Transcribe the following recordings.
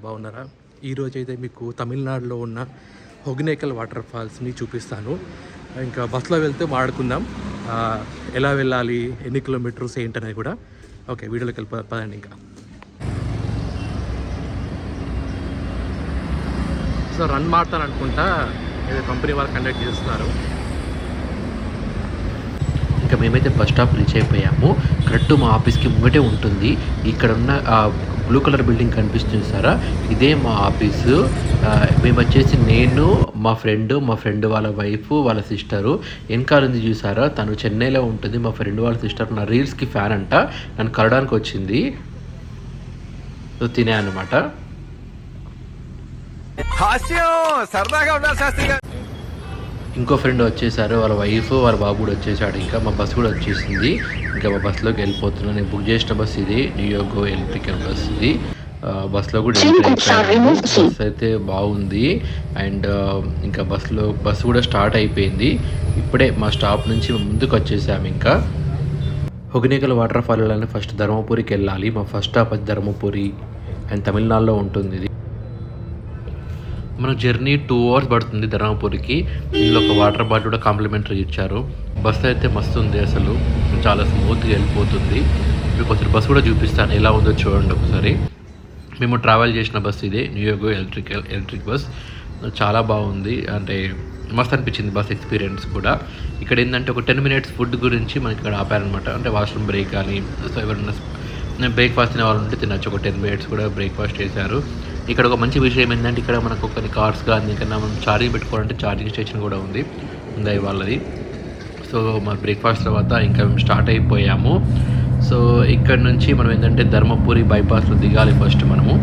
బాగున్నారా? ఈరోజు అయితే మీకు తమిళనాడులో ఉన్న హొగెనేకల్ వాటర్ ఫాల్స్ని చూపిస్తాను. ఇంకా బస్సులో వెళ్తే మాట్లాడుకుందాం, ఎలా వెళ్ళాలి, ఎన్ని కిలోమీటర్స్ ఏంటనేది కూడా. ఓకే, వీడియోలోకి వెళ్ళిపోదండి. ఇంకా సో రన్ మారుతాను అనుకుంటా, ఏదో కంపెనీ వాళ్ళు కండక్ట్ చేస్తున్నారు. ఇంకా మేమైతే బస్ స్టాప్ రీచ్ అయిపోయాము. కరెక్ట్ మా ఆఫీస్కి ముంగటే ఉంటుంది. ఇక్కడ ఉన్న బ్లూ కలర్ బిల్డింగ్ కనిపిస్తుంది సారా, ఇదే మా ఆఫీసు. మేము వచ్చేసి నేను, మా ఫ్రెండ్ వాళ్ళ వైఫ్, వాళ్ళ సిస్టరు. వెనకాల ఉంది చూసారా, తను చెన్నైలో ఉంటుంది. మా ఫ్రెండ్ వాళ్ళ సిస్టర్ నా రీల్స్కి ఫ్యాన్ అంట, నన్ను కలవడానికి వచ్చింది. తినే అన్నమాట. ఇంకో ఫ్రెండ్ వచ్చేసారు, వాళ్ళ వైఫ్ వాళ్ళ బాబు కూడా వచ్చేసాడు. ఇంకా మా బస్సు కూడా వచ్చేసింది. ఇంకా మా బస్సులోకి వెళ్ళిపోతున్నాను. నేను బుక్ చేసిన బస్ ఇది, నియోగో ఎలక్ట్రికల్ బస్ ఇది. బస్సులో కూడా బస్ అయితే బాగుంది. అండ్ ఇంకా బస్సు కూడా స్టార్ట్ అయిపోయింది. ఇప్పుడే మా స్టాప్ నుంచి ముందుకు వచ్చేసాము. ఇంకా హొగెనేకల్ వాటర్ ఫాల్ వెళ్ళాలని ఫస్ట్ ధర్మపురికి వెళ్ళాలి. మా ఫస్ట్ స్టాప్ అది ధర్మపురి అండ్ తమిళనాడులో ఉంటుంది ఇది. మన జర్నీ 2 hours పడుతుంది ధర్మపురికి. ఇందులో ఒక వాటర్ బాటిల్ కూడా కాంప్లిమెంటరీ ఇచ్చారు. బస్సు అయితే మస్తు ఉంది, అసలు చాలా స్మూత్గా వెళ్ళిపోతుంది. మీకు ఒకసారి బస్సు కూడా చూపిస్తాను, ఎలా ఉందో చూడండి ఒకసారి. మేము ట్రావెల్ చేసిన బస్సు ఇదే, నియోగో ఎలక్ట్రిక్ బస్. చాలా బాగుంది, అంటే మస్తు అనిపించింది బస్ ఎక్స్పీరియన్స్ కూడా. ఇక్కడ ఏంటంటే ఒక 10 minutes ఫుడ్ గురించి మనకి ఇక్కడ ఆపారనమాట. అంటే వాష్రూమ్ బ్రేక్ కానీ, సో ఎవరైనా బ్రేక్ఫాస్ట్ తినే వాళ్ళు ఉంటే తినచ్చు. ఒక 10 minutes కూడా బ్రేక్ఫాస్ట్ చేశారు. ఇక్కడ ఒక మంచి విషయం ఏంటంటే, ఇక్కడ మనకు కొన్ని కార్స్ కానీ కన్నా మనం ఛార్జింగ్ పెట్టుకోవాలంటే ఛార్జింగ్ స్టేషన్ కూడా ఉంది వాళ్ళది. సో మా బ్రేక్ఫాస్ట్ తర్వాత ఇంకా మేము స్టార్ట్ అయిపోయాము. సో ఇక్కడ నుంచి మనం ఏంటంటే ధర్మపురి బైపాస్లో దిగాలి. ఫస్ట్ మనము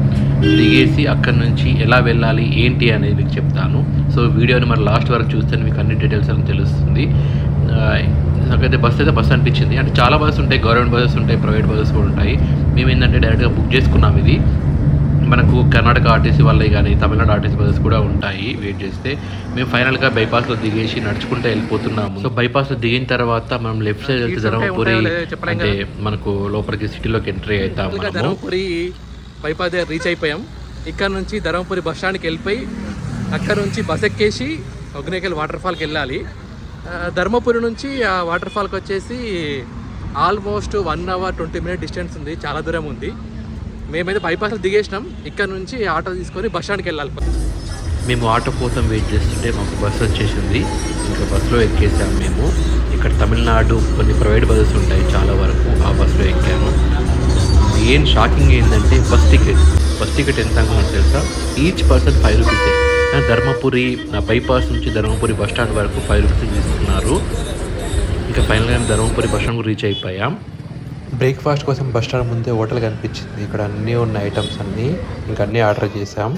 దిగేసి అక్కడ నుంచి ఎలా వెళ్ళాలి ఏంటి అనేది మీకు చెప్తాను. సో వీడియోని మరి లాస్ట్ వరకు చూస్తే మీకు అన్ని డీటెయిల్స్ అని తెలుస్తుంది. నాకైతే బస్సు అనిపించింది. అంటే చాలా బస్సు ఉంటాయి, గవర్నమెంట్ బస్సెస్ ఉంటాయి, ప్రైవేట్ బస్సెస్ కూడా ఉంటాయి. మేము ఏంటంటే డైరెక్ట్గా బుక్ చేసుకున్నాం. ఇది మనకు కర్ణాటక ఆర్టీసీ వాళ్ళే కానీ తమిళనాడు ఆర్టీసీ బస్సెస్ కూడా ఉంటాయి. వెయిట్ చేస్తే మేము ఫైనల్గా బైపాస్లో దిగేసి నడుచుకుంటూ వెళ్ళిపోతున్నాము. సో బైపాస్లో దిగిన తర్వాత మనం లెఫ్ట్ సైడ్ వెళ్తే ధర్మపురి, అంటే మనకు లోపలికి సిటీలోకి ఎంట్రీ అవుతాము. ధర్మపురి బైపాస్ దగ్గర రీచ్ అయిపోయాం. ఇక్కడ నుంచి ధర్మపురి బస్ స్టాండ్కి వెళ్ళిపోయి అక్కడ నుంచి బస్ ఎక్కేసి హొగెనేకల్ వాటర్ ఫాల్కి వెళ్ళాలి. ధర్మపురి నుంచి ఆ వాటర్ ఫాల్కి వచ్చేసి ఆల్మోస్ట్ 1 hour 20 minutes డిస్టెన్స్ ఉంది, చాలా దూరం ఉంది. మేమైతే బైపాస్లో దిగేసినాం. ఇక్కడ నుంచి ఆటో తీసుకొని బస్ స్టాండ్కి వెళ్ళాలి. మేము ఆటో కోసం వెయిట్ చేస్తుంటే మాకు బస్సు వచ్చేసింది. ఇంకా బస్సులో ఎక్కేసాము మేము. ఇక్కడ తమిళనాడు కొన్ని ప్రైవేట్ బస్సెస్ ఉంటాయి చాలా వరకు, ఆ బస్సులో ఎక్కాను. ఏం షాకింగ్ ఏంటంటే బస్ టికెట్ ఎంత అనుకున్నాను తెలుసా, each person 5 rupees. Dharmapuri bypass నుంచి ధర్మపురి బస్ స్టాండ్ వరకు 5 rupees తీసుకున్నారు. ఇంకా ఫైనల్గా ధర్మపురి బస్ స్టాండ్కు రీచ్ అయిపోయాం. బ్రేక్ఫాస్ట్ కోసం బస్ స్టాండ్ ముందే హోటల్ కనిపించింది. ఇక్కడ అన్నీ ఉన్న ఐటమ్స్ అన్నీ ఇంకా అన్నీ ఆర్డర్ చేసాం.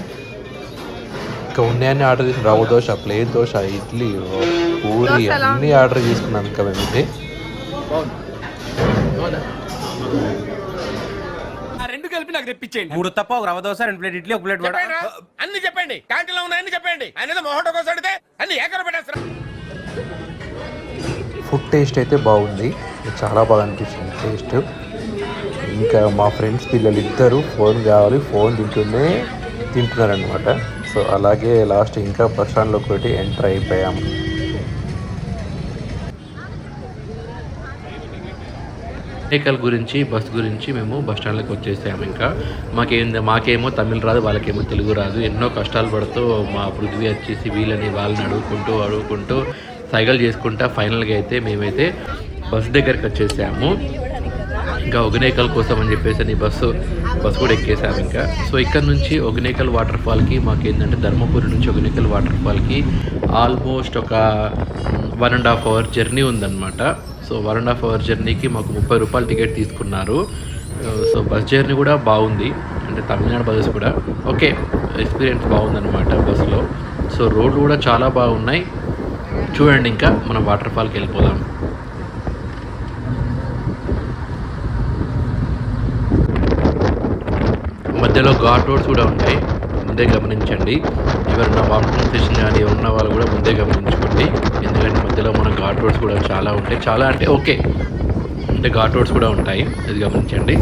ఇంకా ఉన్నాయన్నీ ఆర్డర్ చేసి రవ్వ దోశ, ప్లేన్ దోశ, ఇడ్లీ, పూరి అన్నీ ఆర్డర్ చేసుకున్నాం. ఇంకా మేమైతే రెండు కలిపి నాకు తెప్పించేయండి. 3 తప్ప, ఒక రవ్వ దోశ, 2 ప్లేట్ ఇడ్లీ, 1 ప్లేట్ వడ. అన్ని చెప్పండి, క్యాంటీన్లో ఉన్నాయని చెప్పండి. ఆయన మొహటో కోసం అడితే అన్ని ఏకర పెట్టేస్తారు. ఫుడ్ టేస్ట్ అయితే బాగుంది, చాలా బాగా అనిపించింది టేస్ట్. ఇంకా మా ఫ్రెండ్స్ పిల్లలు ఇద్దరు ఫోన్ కావాలి, ఫోన్ తింటున్నారనమాట. సో అలాగే లాస్ట్ ఇంకా బస్ స్టాండ్లో ఒకటి ఎంటర్ అయిపోయాము. హొగెనేకల్ గురించి బస్ గురించి మేము బస్ స్టాండ్లోకి వచ్చేసాము. ఇంకా మాకేమో తమిళ్ రాదు, వాళ్ళకేమో తెలుగు రాదు. ఎన్నో కష్టాలు పడుతూ మా పృథ్వీ వచ్చేసి వాళ్ళని అడుగుకుంటూ సైకిల్ చేసుకుంటా ఫైనల్గా అయితే మేమైతే బస్ దగ్గరికి వచ్చేసాము. ఇంకా హొగెనేకల్ కోసం అని చెప్పేసి బస్సు కూడా ఎక్కేసాము. ఇంకా సో ఇక్కడ నుంచి హొగెనేకల్ వాటర్ ఫాల్కి మాకేంటంటే ధర్మపురి నుంచి హొగెనేకల్ వాటర్ ఫాల్కి ఆల్మోస్ట్ ఒక 1.5 hour జర్నీ ఉందన్నమాట. సో 1.5 hour జర్నీకి మాకు 30 రూపాయలు టికెట్ తీసుకున్నారు. సో బస్ జర్నీ కూడా బాగుంది, అంటే తమిళనాడు బస్సెస్ కూడా ఓకే, ఎక్స్పీరియన్స్ బాగుందన్నమాట బస్సులో. సో రోడ్లు కూడా చాలా బాగున్నాయి. చూడండి, ఇంకా మనం వాటర్ ఫాల్కి వెళ్ళిపోదాం. మధ్యలో ఘాట్ రోడ్స్ కూడా ఉంటాయి, ముందే గమనించండి. ఎవరైనా వాకింగ్ సెషన్ కానీ ఉన్న వాళ్ళు కూడా ముందే గమనించుకోండి. ఎందుకంటే మధ్యలో మన ఘాట్ రోడ్స్ కూడా చాలా ఉంటాయి. చాలా అంటే ఓకే, అంటే ఘాట్ రోడ్స్ కూడా ఉంటాయి, అది గమనించండి.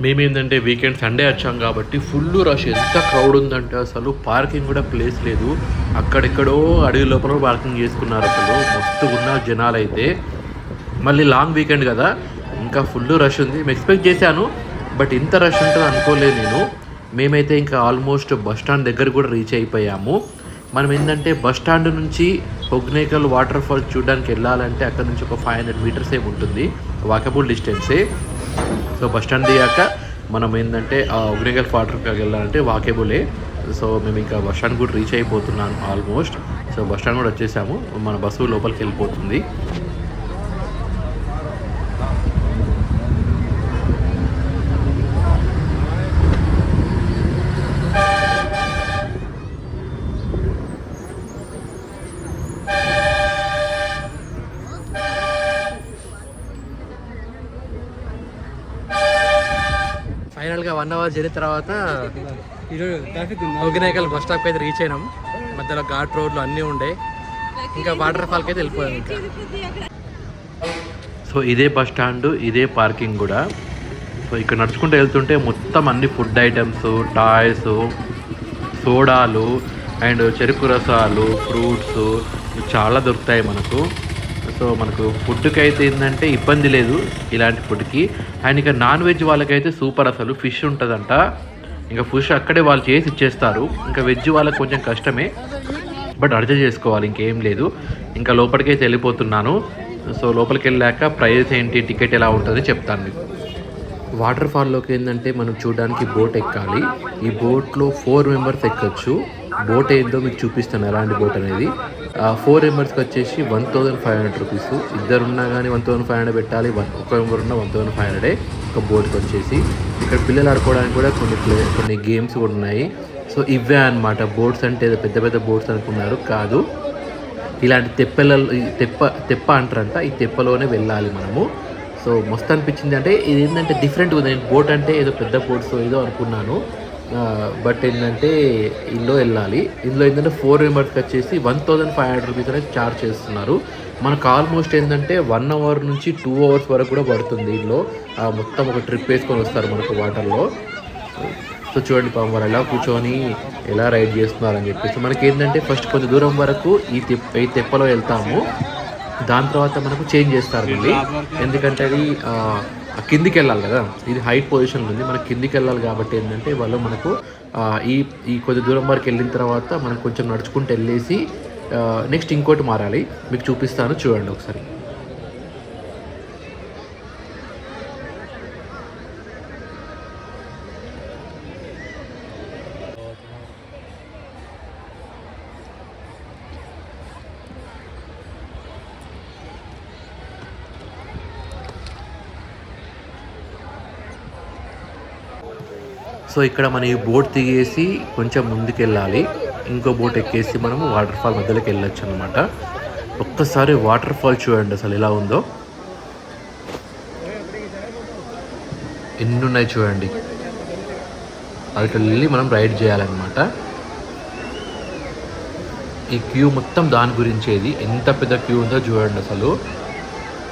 మేమేంటంటే వీకెండ్ సండే వచ్చాం కాబట్టి ఫుల్ రష్, ఎంత క్రౌడ్ ఉందంటే అసలు పార్కింగ్ కూడా ప్లేస్ లేదు. అక్కడెక్కడో అడవి లోపల పార్కింగ్ చేసుకున్నారు. అసలు మస్తు ఉన్న జనాలు అయితే. మళ్ళీ లాంగ్ వీకెండ్ కదా, ఇంకా ఫుల్ రష్ ఉంది. మేము ఎక్స్పెక్ట్ చేశాను, బట్ ఇంత రష్ ఉంటుంది అనుకోలేదు నేను. మేమైతే ఇంకా ఆల్మోస్ట్ బస్ స్టాండ్ దగ్గర కూడా రీచ్ అయిపోయాము. మనం ఏంటంటే బస్ స్టాండ్ నుంచి హొగ్నేకల్ వాటర్ ఫాల్స్ చూడడానికి వెళ్ళాలంటే అక్కడ నుంచి ఒక 500 మీటర్స్ ఏమి ఉంటుంది, వాకబుల్ డిస్టెన్సే. సో బస్ స్టాండ్ దిగాక మనం ఏంటంటే హొగ్నేకల్ వాటర్ ఫాల్కి వెళ్ళాలంటే వాకేబులే. సో మేము ఇంకా బస్ స్టాండ్ కూడా రీచ్ అయిపోతున్నాను ఆల్మోస్ట్. సో బస్ స్టాండ్ కూడా వచ్చేసాము, మన బస్సు లోపలికి వెళ్ళిపోతుంది. ఫైనల్గా 1 అవర్ జరిగిన తర్వాత హొగ్నేకల్ బస్ స్టాప్కి అయితే రీచ్ అయినాం. మధ్యలో ఘాట్ రోడ్లు అన్నీ ఉండే. ఇంకా వాటర్ ఫాల్కి అయితే వెళ్ళిపోయాం. ఇంకా సో ఇదే బస్ స్టాండ్, ఇదే పార్కింగ్ కూడా. సో ఇక్కడ నడుచుకుంటూ వెళ్తుంటే మొత్తం అన్ని ఫుడ్ ఐటమ్స్, టాయ్స్, సోడాలు అండ్ చెరుకు రసాలు, ఫ్రూట్స్ చాలా దొరుకుతాయి మనకు. సో మనకు ఫుడ్కి అయితే ఏంటంటే ఇబ్బంది లేదు ఇలాంటి ఫుడ్కి. అండ్ ఇక నాన్ వెజ్ వాళ్ళకైతే సూపర్, అసలు ఫిష్ ఉంటుందంట. ఇంకా ఫిష్ అక్కడే వాళ్ళు చేసి ఇచ్చేస్తారు. ఇంకా వెజ్ వాళ్ళకి కొంచెం కష్టమే, బట్ అడ్జస్ట్ చేసుకోవాలి, ఇంకేం లేదు. ఇంకా లోపలికైతే వెళ్ళిపోతున్నాను. సో లోపలికి వెళ్ళాక ప్రైస్ ఏంటి, టికెట్ ఎలా ఉంటుంది చెప్తాను మీకు. వాటర్ ఫాల్లోకి ఏంటంటే మనం చూడడానికి బోట్ ఎక్కాలి. ఈ బోట్లో 4 మెంబర్స్ ఎక్కచ్చు. బోట్ ఏందో మీకు చూపిస్తాను ఎలాంటి బోట్ అనేది. 4 మెంబర్స్కి వచ్చేసి 1500 రూపీస్. ఇద్దరున్నా కానీ 1500 పెట్టాలి, ఒక మెంబర్ ఉన్న 1500 ఒక బోట్కి వచ్చేసి. ఇక్కడ పిల్లలు ఆడుకోవడానికి కూడా కొన్ని గేమ్స్ కూడా ఉన్నాయి. సో ఇవే అన్నమాట బోట్స్ అంటే. పెద్ద పెద్ద బోట్స్ అనుకున్నారు, కాదు. ఇలాంటి తెప్ప అంటారంట. ఈ తెప్పలోనే వెళ్ళాలి మనము. సో మస్తు అనిపించింది. అంటే ఇది ఏంటంటే డిఫరెంట్ ఉంది. నేను బోట్ అంటే ఏదో పెద్ద బోట్స్ ఏదో అనుకున్నాను, బట్ ఏంటంటే ఇందులో వెళ్ళాలి. ఇందులో ఏంటంటే 4 మెంబర్స్కి వచ్చేసి 1500 రూపీస్ అనేది ఛార్జ్ చేస్తున్నారు. మనకు ఆల్మోస్ట్ ఏంటంటే 1 అవర్ నుంచి 2 అవర్స్ వరకు కూడా పడుతుంది. ఇందులో మొత్తం ఒక ట్రిప్ వేసుకొని వస్తారు మనకు వాటర్లో. సో చూడండి పాపం వాళ్ళు ఎలా కూర్చొని ఎలా రైడ్ చేస్తున్నారని చెప్పేసి. మనకి ఏంటంటే ఫస్ట్ కొంచెం దూరం వరకు ఈ తెప్పలో వెళ్తాము. దాని తర్వాత మనకు చేంజ్ చేస్తారు మళ్ళీ, ఎందుకంటే అది కిందికి వెళ్ళాలి కదా. ఇది హైట్ పొజిషన్ ఉంది, మనకి కిందికి వెళ్ళాలి కాబట్టి ఏంటంటే వాళ్ళు మనకు ఈ కొద్ది దూరం వరకు వెళ్ళిన తర్వాత మనం కొంచెం నడుచుకుంటూ వెళ్ళేసి నెక్స్ట్ ఇంకోటి మారాలి. మీకు చూపిస్తాను, చూడండి ఒకసారి. సో ఇక్కడ మనం ఈ బోట్ దిగేసి కొంచెం ముందుకు వెళ్ళాలి. ఇంకో బోట్ ఎక్కేసి మనము వాటర్ ఫాల్ మధ్యలోకి వెళ్ళొచ్చు అనమాట. ఒక్కసారి వాటర్ ఫాల్ చూడండి అసలు ఎలా ఉందో. ఎన్ని ఉన్నాయి చూడండి. అక్కడికి వెళ్ళి మనం రైడ్ చేయాలన్నమాట. ఈ క్యూ మొత్తం దాని గురించేది. ఎంత పెద్ద క్యూ ఉందో చూడండి అసలు.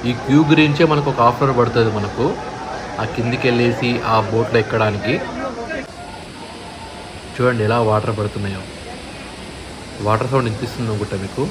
ఈ క్యూ గురించే మనకు ఒక హాఫ్ అవర్ పడుతుంది మనకు ఆ కిందికి వెళ్ళేసి ఆ బోట్లో ఎక్కడానికి. చూడండి ఎలా వాటర్ పడుతున్నాయో. వాటర్ సౌండ్ వినిపిస్తుంది అనుకుంటా మీకు.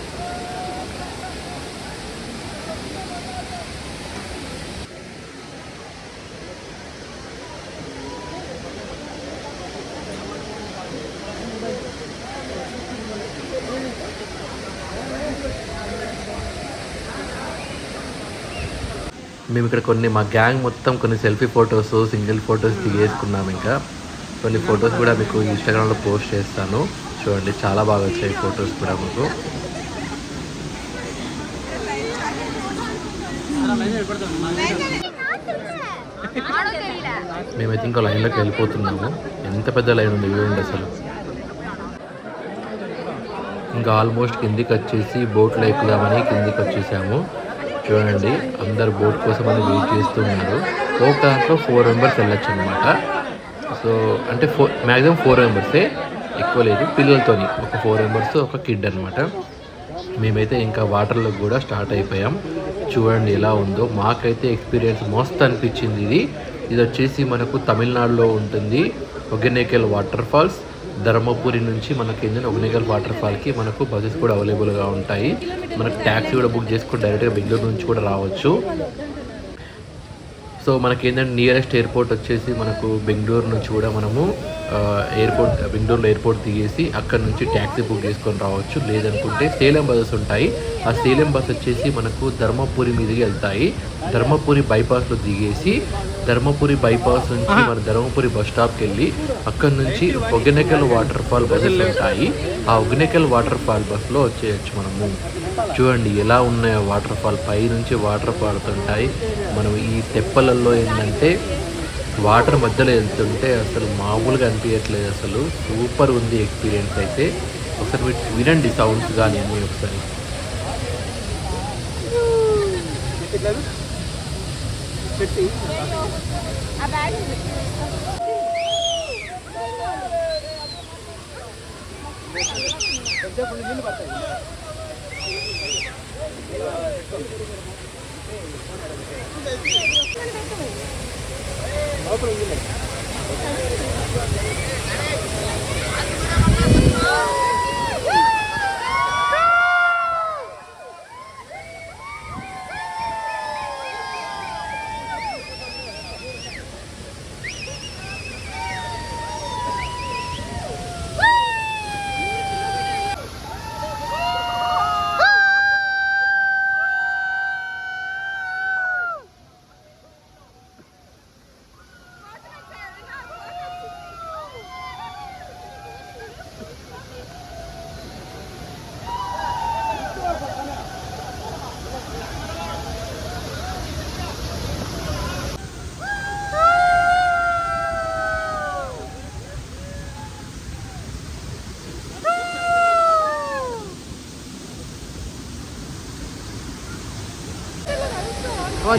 మేము ఇక్కడ మా గ్యాంగ్ మొత్తం కొన్ని సెల్ఫీ ఫొటోస్, సింగిల్ ఫొటోస్ దిగేసుకున్నాము. ఇంకా కొన్ని ఫొటోస్ కూడా మీకు ఇన్స్టాగ్రామ్లో పోస్ట్ చేస్తాను. చూడండి చాలా బాగా వచ్చాయి ఫొటోస్ కూడా మీకు. మేమైతే ఇంకా లైన్లోకి వెళ్ళిపోతున్నాము. ఎంత పెద్ద లైన్ ఉంది చూడండి అసలు. ఇంకా ఆల్మోస్ట్ కిందికి వచ్చేసి బోట్లో ఎక్కుదామని కిందికి వచ్చేసాము. చూడండి అందరు బోట్ కోసం అని వెయిట్ చేస్తున్నారు. ఒక దాంట్లో 4 మెంబర్స్ వెళ్ళొచ్చు అనమాట. సో అంటే మ్యాక్సిమం 4 మెంబర్సే, ఎక్కువ లేదు. పిల్లలతోని ఒక 4 మెంబర్స్, ఒక కిడ్ అనమాట. మేమైతే ఇంకా వాటర్లో కూడా స్టార్ట్ అయిపోయాం. చూడండి ఎలా ఉందో. మాకైతే ఎక్స్పీరియన్స్ మస్తు అనిపించింది ఇది. ఇది వచ్చేసి మనకు తమిళనాడులో ఉంటుంది. ఒగెనేకల్ వాటర్ ఫాల్స్. ధర్మపురి నుంచి మనకి ఏంటంటే ఒగెనేకల్ వాటర్ ఫాల్కి మనకు బస్సెస్ కూడా అవైలబుల్గా ఉంటాయి. మనకు ట్యాక్సీ కూడా బుక్ చేసుకుని డైరెక్ట్గా బెంగళూరు నుంచి కూడా రావచ్చు. సో మనకి ఏంటంటే నియరెస్ట్ ఎయిర్పోర్ట్ వచ్చేసి మనకు బెంగళూరు నుంచి కూడా మనము బెంగళూరులో ఎయిర్పోర్ట్ దిగేసి అక్కడ నుంచి ట్యాక్సీ బుక్ చేసుకొని రావచ్చు. లేదనుకుంటే సేలం బస్సెస్ ఉంటాయి. ఆ సేలం బస్ వచ్చేసి మనకు ధర్మపురి మీదకి వెళ్తాయి. ధర్మపురి బైపాస్లో దిగేసి ధర్మపురి బైపాస్ నుంచి మన ధర్మపురి బస్ స్టాప్కి వెళ్ళి అక్కడ నుంచి ఒగెనేకల్ వాటర్ ఫాల్ బస్సెస్ ఉంటాయి. ఆ ఒగెనేకల్ వాటర్ ఫాల్ బస్లో వచ్చేయచ్చు మనము. చూడండి ఎలా ఉన్నాయో వాటర్ ఫాల్, పై నుంచి వాటర్ పడుతుంటాయి. మనం ఈ తెప్పలలో ఏంటంటే వాటర్ మధ్యలో వెళ్తుంటే అసలు మామూలుగా అనిపించట్లేదు. అసలు సూపర్ ఉంది ఎక్స్పీరియన్స్ అయితే. ఒకసారి మీరు వినండి సౌండ్స్ కానీ అన్నీ ఒకసారి.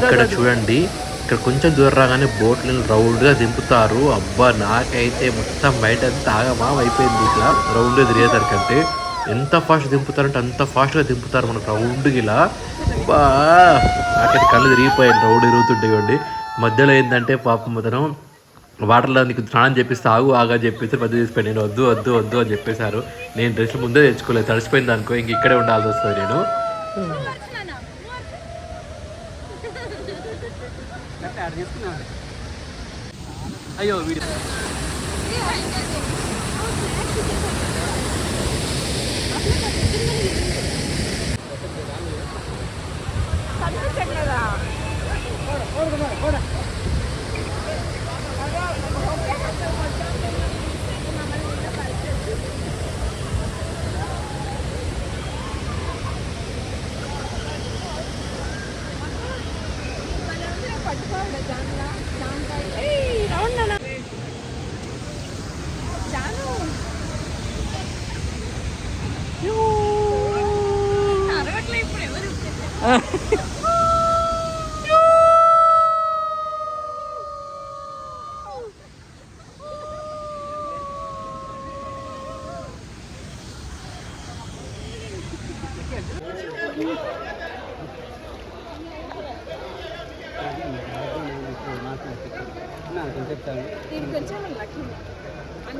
ఇక్కడ చూడండి, ఇక్కడ కొంచెం దూరం రాగానే బోట్లను రౌండ్గా దింపుతారు. అబ్బా నాకైతే మొత్తం బయట అంతా ఆగమాం అయిపోయింది. ఇట్లా రౌండ్గా తిరిగేసరికంటే ఎంత ఫాస్ట్ దింపుతారంటే అంత ఫాస్ట్గా దింపుతారు మనకు రౌండ్కి ఇలా. అబ్బా నాకైతే కళ్ళు తిరిగిపోయాయి రౌండ్ తిరుగుతుండేవండి. మధ్యలో ఏంటంటే పాపం అతను వాటర్లో నీకు స్నానం చెప్పిస్తే ఆగా చెప్పేసి మధ్య తీసిపోయి నేను వద్దు వద్దు వద్దు అని చెప్పేశారు. నేను డ్రెస్ ముందే తెచ్చుకోలేదు, తడిసిపోయింది అనుకో ఇంక ఇక్కడే ఉండాల్సి వస్తుంది నేను. అయ్యో వీడియో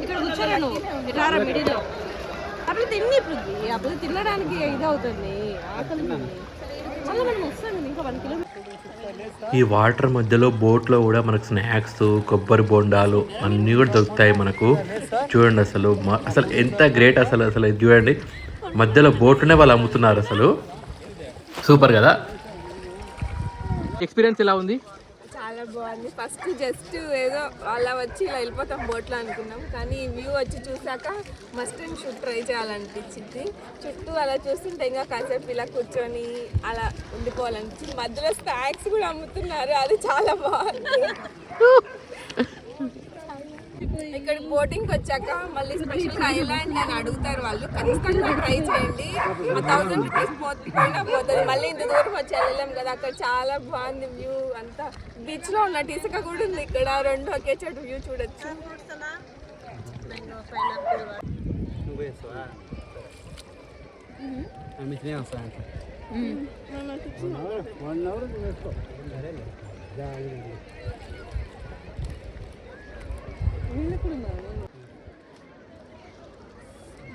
ఇక్కడ కూర్చోలేను రారా మిడిలో అప్పుడు తిని ఇప్పుడు అప్పుడు తినడానికి ఇది అవుతుంది ఆకలి మళ్ళీ మనం వస్తాను ఇంకా 1 కిలోమీటర్. ఈ వాటర్ మధ్యలో బోట్లో కూడా మనకు స్నాక్స్, కొబ్బరి బొండాలు అన్నీ కూడా దొరుకుతాయి మనకు. చూడండి అసలు అసలు ఎంత గ్రేట్ అసలు అసలు ఇది చూడండి, మధ్యలో బోట్లోనే వాళ్ళు అమ్ముతున్నారు. అసలు సూపర్ కదా. ఎక్స్పీరియన్స్ ఎలా ఉంది? చాలా బాగుంది. ఫస్ట్ జస్ట్ ఏదో అలా వచ్చి ఇలా వెళ్ళిపోతాం బోట్లో అనుకున్నాం, కానీ వ్యూ వచ్చి చూసాక మస్ట్ అండ్ షుడ్ ట్రై చేయాలనిపించింది. చుట్టూ అలా చూస్తుంటే ఇంకా కాసేపు ఇలా కూర్చొని అలా ఉండిపోవాలనిపించింది. మధ్యలో స్నాక్స్ కూడా అమ్ముతున్నారు, అది చాలా బాగుంది. ఇక్కడ బోటింగ్ వచ్చాక మళ్ళీ స్పెషల్ ఐలాండ్ అని అడుగుతారు వాళ్ళు, ఖచ్చితంగా ట్రై చేయండి. 1000 రూపీస్ పోయినా పోతుంది. మళ్ళీ ఇంత దూరం వచ్చి వెళ్ళలేం కదా, అక్కడ చాలా బాగుంది వ్యూ అంతా. బీచ్ లో ఉన్నట్టు ఇసుక కూడా ఉంది ఇక్కడ, రెండు ఒకే చోట వ్యూ చూడొచ్చు.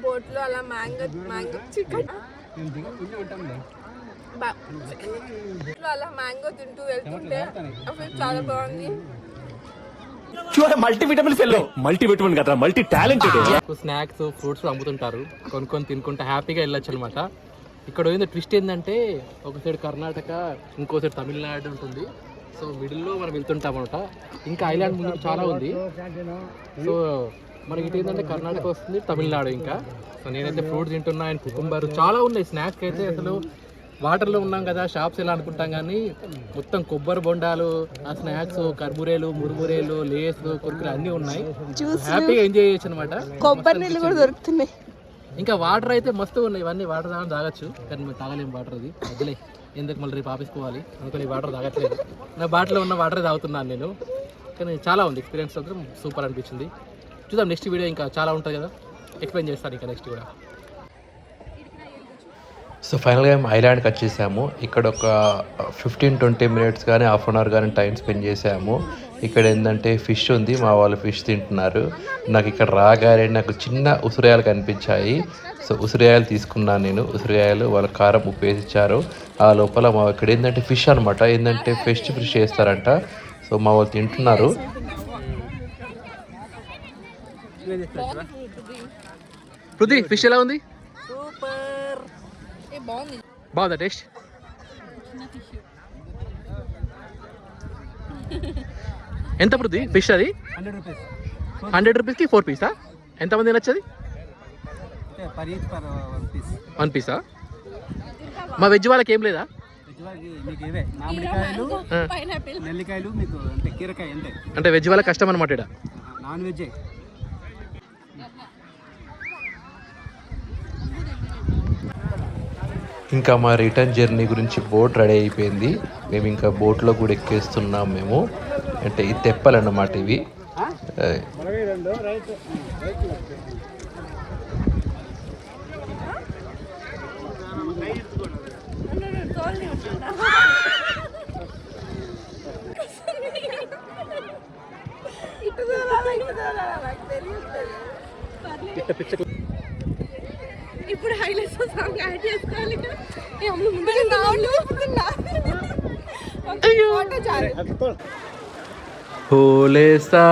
బోట్లో అలా మ్యాంగో చికెన్ అలా మ్యాంగో తింటూ వెళ్తుంటే అసలు చాలా బాగుంది. మల్టీవిటమిన్ ఫెల్లో మల్టీవిటమిన్ కదా మల్టీ టాలెంటెడ్. స్నాక్స్ ఫ్రూట్స్ అమ్ముతుంటారు, కొనుక్కొని తినుకుంటే హ్యాపీగా వెళ్ళొచ్చు అనమాట. ఇక్కడ ఏందో ట్విస్ట్ ఏంటంటే ఒక సైడ్ కర్ణాటక, ఇంకో సైడ్ తమిళనాడు ఉంటుంది. సో మిడిల్లో మనం వెళ్తుంటాం అనమాట. ఇంకా ఐలాండ్ ముందు చాలా ఉంది. సో మనకి ఇటు ఏంటంటే కర్ణాటక వస్తుంది, తమిళనాడు. ఇంకా సో నేనైతే ఫ్రూట్స్ తింటున్నా, అండ్ కుకుంబర్ చాలా ఉన్నాయి. స్నాక్స్ అయితే అసలు వాటర్లో ఉన్నాం కదా, షాప్స్ ఎలా అనుకుంటాం కానీ మొత్తం కొబ్బరి బొండాలు, ఆ స్నాక్స్, కర్బూరేలు, మురుమురేలు, లేస్, కుర్కురే అన్నీ ఉన్నాయి. హ్యాపీగా ఎంజాయ్ చేయొచ్చు అనమాట. కొబ్బరి నీళ్ళు కూడా దొరుకుతున్నాయి. ఇంకా వాటర్ అయితే మస్తు ఉన్నాయి. ఇవన్నీ వాటర్ తాగొచ్చు, కానీ మేము తాగలేము వాటర్. అది వదిలే, ఎందుకు మళ్ళీ రేపు ఆపేసుకోవాలి అనుకుని వాటర్ తాగట్లేదు. నా బాటిల్లో ఉన్న వాటరే తాగుతున్నాను నేను. కానీ చాలా ఉంది ఎక్స్పీరియన్స్, మాత్రం సూపర్ అనిపించింది. చూద్దాం నెక్స్ట్ వీడియో ఇంకా చాలా ఉంటుంది కదా, ఎక్స్ప్లెయిన్ చేస్తాను ఇంకా నెక్స్ట్ కూడా. సో ఫైనల్గా మేము ఐలాండ్కి వచ్చేసాము. ఇక్కడ ఒక 15-20 మినిట్స్ కానీ హాఫ్ అన్ అవర్ కానీ టైం స్పెండ్ చేసాము. ఇక్కడ ఏంటంటే ఫిష్ ఉంది, మా వాళ్ళు ఫిష్ తింటున్నారు. నాకు ఇక్కడ రాగానే నాకు చిన్న ఉసిరికాయలు కనిపించాయి. సో ఉసిరికాయలు తీసుకున్నాను నేను. ఉసిరికాయలు వాళ్ళ కారం ఉప్పు వేసి ఇచ్చారు. ఆ లోపల మా ఇక్కడ ఏంటంటే ఫిష్ అనమాట, ఏంటంటే ఫ్రెష్ ఫిష్ చేస్తారంట. సో మా వాళ్ళు తింటున్నారు. పృథ్వీ ఫిష్ ఎలా ఉంది? బాగుంది. బాగుందా టేస్ట్? ఎంత పృథ్వీ ఫిష్ అది? 100 రూపీస్కి 4 పీసా? ఎంతమంది తినొచ్చది? 1 పీసా? మా వెజ్ వాళ్ళకి ఏం లేదా? నెల్లికాయలు మీకు అంటే కీరకాయ అంతే. అంటే వెజ్ వాళ్ళకి కష్టం అనమాట ఇక్కడ. Non veg. ఇంకా మా రిటర్న్ జర్నీ గురించి బోట్ రెడీ అయిపోయింది. మేము ఇంకా బోట్లో కూడా ఎక్కేస్తున్నాం మేము. అంటే ఇది తెప్పాలన్నమాట ఇవి. ఇప్పుడు హైలైట్స్ సాంగ్ యాడ్ చేసుకోవాలి. ఓలేస్తా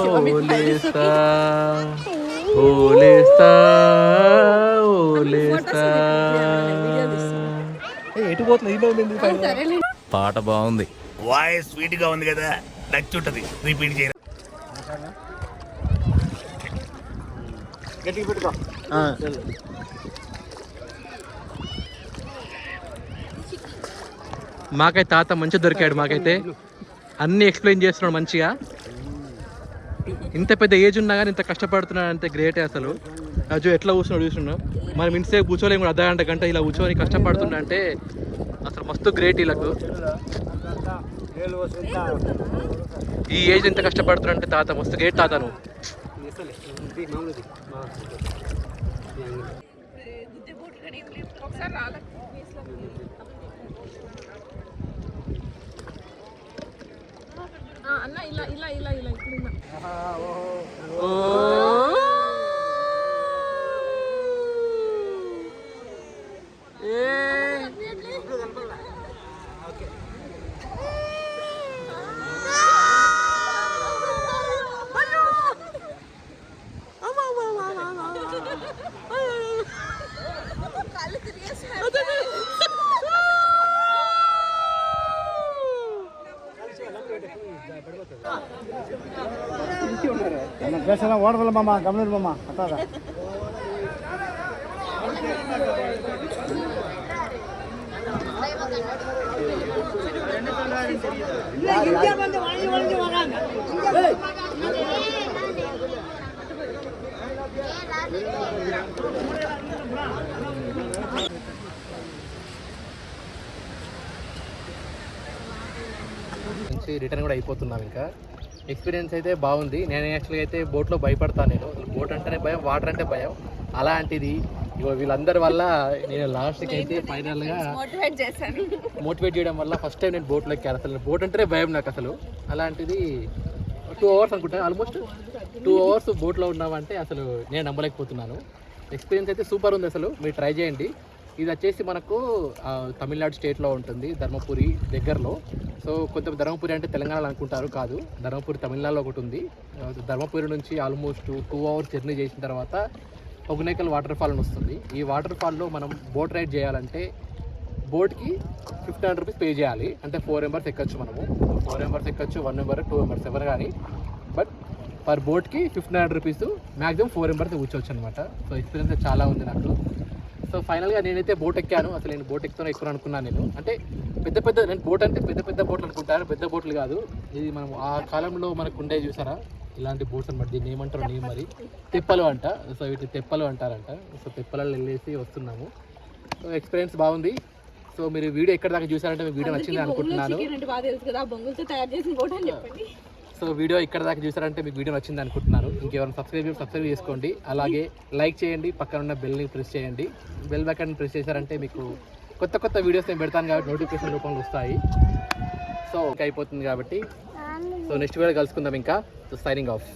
ఓలేస్తా ఓలేస్తా ఓలేస్తా. ఎటు పోతుంది? పాట బాగుంది, వాయిస్ స్వీట్ గా ఉంది కదా, నచ్చుంటది. రిపీట్ చేయ. మాకైతే తాత మంచిగా దొరికాడు. మాకైతే అన్నీ ఎక్స్ప్లెయిన్ చేస్తున్నాడు మంచిగా. ఇంత పెద్ద ఏజ్ ఉన్నా కానీ ఇంత కష్టపడుతున్నాడు అంటే గ్రేటే అసలు. రాజు ఎట్లా కూర్చున్నాడు చూస్తున్నాడు. మనం ఇంతసేపు కూర్చోలేము కూడా, అర్ధ గంట ఇలా కూర్చొని కష్టపడుతున్నా అంటే అసలు మస్తు గ్రేట్ వీళ్ళకు. ఈ ఏజ్ ఎంత కష్టపడుతున్నా అంటే తాత మస్తు గ్రేట్ తాత నువ్వు. అన్న ఇలా ఇలా ఇలా ఇలా ఇక్కడ డ్రెస్ ఎలా ఓడదల మామ గమనూరు మామ అట్టాదా. రిటర్న్ కూడా అయిపోతున్నాం. ఇంకా ఎక్స్పీరియన్స్ అయితే బాగుంది. నేను యాక్చువల్గా అయితే బోట్లో భయపడతాను. నేను బోట్ అంటేనే భయం, వాటర్ అంటే భయం. అలాంటిది ఇగో వీళ్ళందరి వల్ల నేను లాస్ట్కి అయితే ఫైనల్గా మోటివేట్ చేయడం వల్ల ఫస్ట్ టైం నేను బోట్లో ఎక్కాను. అసలు బోట్ అంటేనే భయం నాకు అసలు. అలాంటిది 2 అవర్స్ అనుకుంటా, ఆల్మోస్ట్ 2 అవర్స్ బోట్లో ఉన్నామంటే అసలు నేను నమ్మలేకపోతున్నాను. ఎక్స్పీరియన్స్ అయితే సూపర్ ఉంది, అసలు మీరు ట్రై చేయండి. ఇది వచ్చేసి మనకు తమిళనాడు స్టేట్లో ఉంటుంది, ధర్మపురి దగ్గరలో. సో కొంత ధర్మపురి అంటే తెలంగాణలో అనుకుంటారు, కాదు, ధర్మపురి తమిళనాడులో ఒకటి ఉంది. ధర్మపురి నుంచి ఆల్మోస్ట్ 2 అవర్స్ జర్నీ చేసిన తర్వాత హొగనేకల్ వాటర్ ఫాల్ అని వస్తుంది. ఈ వాటర్ ఫాల్లో మనం బోట్ రైడ్ చేయాలంటే బోట్కి 1500 రూపీస్ పే చేయాలి. అంటే 4 మెంబర్స్ ఎక్కచ్చు, మనము 4 మెంబర్స్ ఎక్కచ్చు, 1 మెంబర్ 2 మెంబర్స్ ఎవరు కానీ. బట్ పర్ బోట్కి 1500 రూపీస్, మ్యాక్సిమం 4 మెంబర్స్ కూర్చోవచ్చు అనమాట. సో ఎక్స్పీరియన్స్ చాలా ఉంది నాకు. సో ఫైనల్గా నేనైతే బోట్ ఎక్కాను. అసలు నేను బోట్ ఎక్కుతాను ఎక్కువ అనుకున్నాను నేను. అంటే నేను బోట్ అంటే పెద్ద బోట్లు అనుకుంటాను, పెద్ద బోట్లు కాదు. ఇది మనం ఆ కాలంలో మనకు ఉండే చూసారా ఇలాంటి బోట్స్ అనమాట. దీన్ని ఏమంటారు నేమ్ మరి, తెప్పలు అంట. సో వీటి తెప్పలు అంటారంట. సో తెప్పలలో వెళ్ళేసి వస్తున్నాము. సో ఎక్స్పీరియన్స్ బాగుంది. సో మీరు వీడియో ఎక్కడ దాకా చూసారంటే మీకు వీడియో నచ్చింది అనుకుంటున్నాను. సో వీడియో ఇక్కడ దాకా చూసారంటే మీకు వీడియో నచ్చింది అనుకుంటున్నాను. ఇంకెవరైనా సబ్స్క్రైబ్ చేసుకోండి, అలాగే లైక్ చేయండి, పక్కన ఉన్న బెల్ని ప్రెస్ చేయండి. బెల్ బటన్ ప్రెస్ చేశారంటే మీకు కొత్త వీడియోస్ నేను పెడతాను కాబట్టి నోటిఫికేషన్ రూపంలో వస్తాయి. సో ఇంకా అయిపోతుంది కాబట్టి సో నెక్స్ట్ వీడియో కలుసుకుందాం ఇంకా. So signing off.